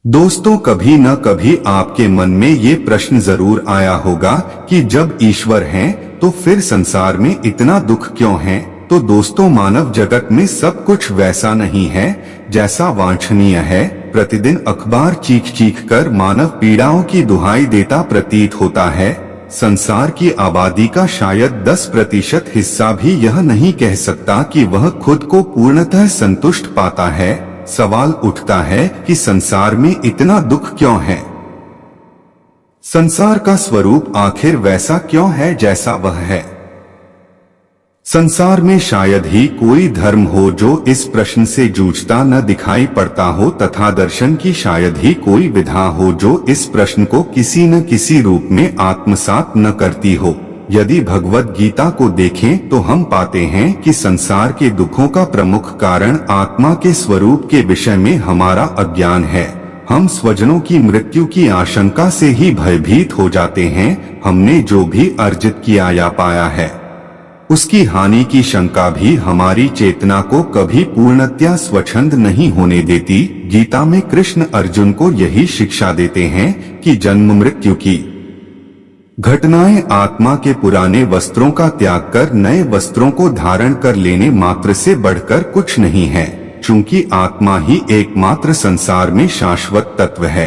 दोस्तों, कभी न कभी आपके मन में ये प्रश्न जरूर आया होगा कि जब ईश्वर हैं तो फिर संसार में इतना दुख क्यों है। तो दोस्तों, मानव जगत में सब कुछ वैसा नहीं है जैसा वांछनीय है। प्रतिदिन अखबार चीख चीख कर मानव पीड़ाओं की दुहाई देता प्रतीत होता है। संसार की आबादी का शायद 10% हिस्सा भी यह नहीं कह सकता कि वह खुद को पूर्णतः संतुष्ट पाता है। सवाल उठता है कि संसार में इतना दुख क्यों है। संसार का स्वरूप आखिर वैसा क्यों है जैसा वह है। संसार में शायद ही कोई धर्म हो जो इस प्रश्न से जूझता न दिखाई पड़ता हो, तथा दर्शन की शायद ही कोई विधा हो जो इस प्रश्न को किसी न किसी रूप में आत्मसात न करती हो। यदि भगवत गीता को देखें तो हम पाते हैं कि संसार के दुखों का प्रमुख कारण आत्मा के स्वरूप के विषय में हमारा अज्ञान है। हम स्वजनों की मृत्यु की आशंका से ही भयभीत हो जाते हैं। हमने जो भी अर्जित किया या पाया है उसकी हानि की शंका भी हमारी चेतना को कभी पूर्णतया स्वच्छंद नहीं होने देती। गीता में कृष्ण अर्जुन को यही शिक्षा देते हैं कि जन्म मृत्यु की घटनाएं आत्मा के पुराने वस्त्रों का त्याग कर नए वस्त्रों को धारण कर लेने मात्र से बढ़कर कुछ नहीं है, चूंकि आत्मा ही एकमात्र संसार में शाश्वत तत्व है।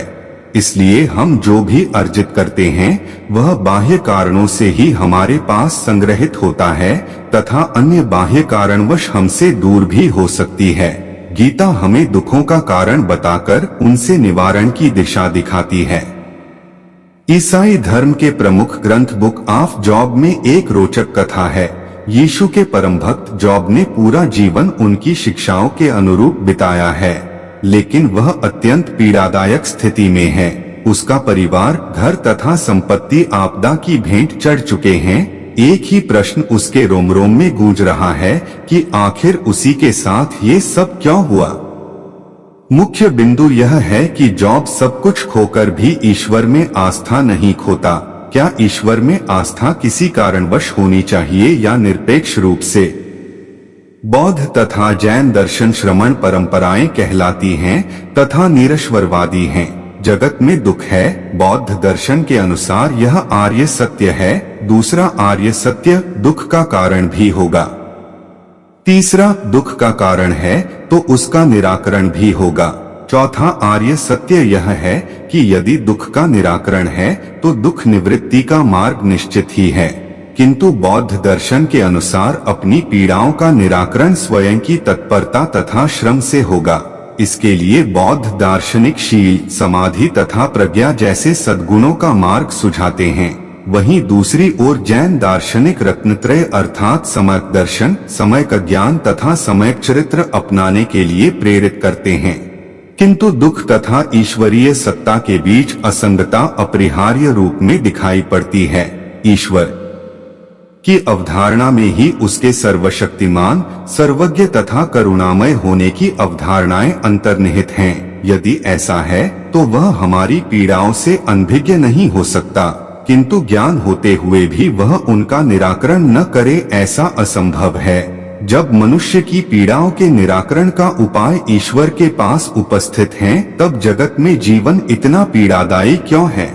इसलिए हम जो भी अर्जित करते हैं वह बाह्य कारणों से ही हमारे पास संग्रहित होता है तथा अन्य बाह्य कारणवश हमसे दूर भी हो सकती है। गीता हमें दुखों का कारण बताकर उनसे निवारण की दिशा दिखाती है। ईसाई धर्म के प्रमुख ग्रंथ बुक ऑफ जॉब में एक रोचक कथा है। यीशु के परम भक्त जॉब ने पूरा जीवन उनकी शिक्षाओं के अनुरूप बिताया है, लेकिन वह अत्यंत पीड़ादायक स्थिति में है। उसका परिवार, घर तथा संपत्ति आपदा की भेंट चढ़ चुके हैं। एक ही प्रश्न उसके रोम रोम में गूंज रहा है कि आखिर उसी के साथ ये सब क्यों हुआ। मुख्य बिंदु यह है कि जॉब सब कुछ खोकर भी ईश्वर में आस्था नहीं खोता। क्या ईश्वर में आस्था किसी कारणवश होनी चाहिए या निरपेक्ष रूप से? बौद्ध तथा जैन दर्शन श्रमण परंपराएं कहलाती हैं तथा निरश्वरवादी हैं। जगत में दुख है। बौद्ध दर्शन के अनुसार यह आर्य सत्य है। दूसरा, आर्य सत्य दुख का कारण भी होगा। तीसरा, दुख का कारण है तो उसका निराकरण भी होगा। चौथा, आर्य सत्य यह है कि यदि दुख का निराकरण है तो दुख निवृत्ति का मार्ग निश्चित ही है। किंतु बौद्ध दर्शन के अनुसार अपनी पीड़ाओं का निराकरण स्वयं की तत्परता तथा श्रम से होगा। इसके लिए बौद्ध दार्शनिक शील, समाधि तथा प्रज्ञा जैसे सद्गुणों का मार्ग सुझाते हैं। वहीं दूसरी ओर जैन दार्शनिक रत्नत्रय अर्थात सम्यक दर्शन, सम्यक ज्ञान तथा सम्यक चरित्र अपनाने के लिए प्रेरित करते हैं। किंतु दुख तथा ईश्वरीय सत्ता के बीच असंगता अपरिहार्य रूप में दिखाई पड़ती है। ईश्वर की अवधारणा में ही उसके सर्वशक्तिमान, सर्वज्ञ तथा करुणामय होने की अवधारणाएं अंतर्निहित हैं। यदि ऐसा है तो वह हमारी पीड़ाओं से अनभिज्ञ नहीं हो सकता, किंतु ज्ञान होते हुए भी वह उनका निराकरण न करे ऐसा असंभव है। जब मनुष्य की पीड़ाओं के निराकरण का उपाय ईश्वर के पास उपस्थित है, तब जगत में जीवन इतना पीड़ादायी क्यों है?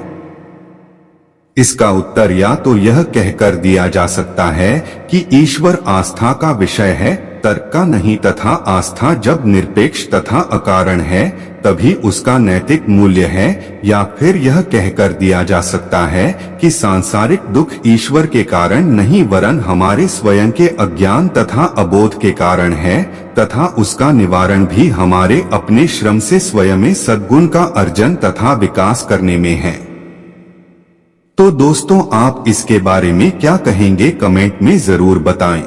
इसका उत्तर या तो यह कहकर दिया जा सकता है कि ईश्वर आस्था का विषय है, तर्क का नहीं, तथा आस्था जब निरपेक्ष तथा अकारण है तभी उसका नैतिक मूल्य है। या फिर यह कहकर दिया जा सकता है कि सांसारिक दुख ईश्वर के कारण नहीं वरन हमारे स्वयं के अज्ञान तथा अबोध के कारण है, तथा उसका निवारण भी हमारे अपने श्रम से स्वयं में सद्गुण का अर्जन तथा विकास करने में है। तो दोस्तों, आप इसके बारे में क्या कहेंगे? कमेंट में जरूर बताएं।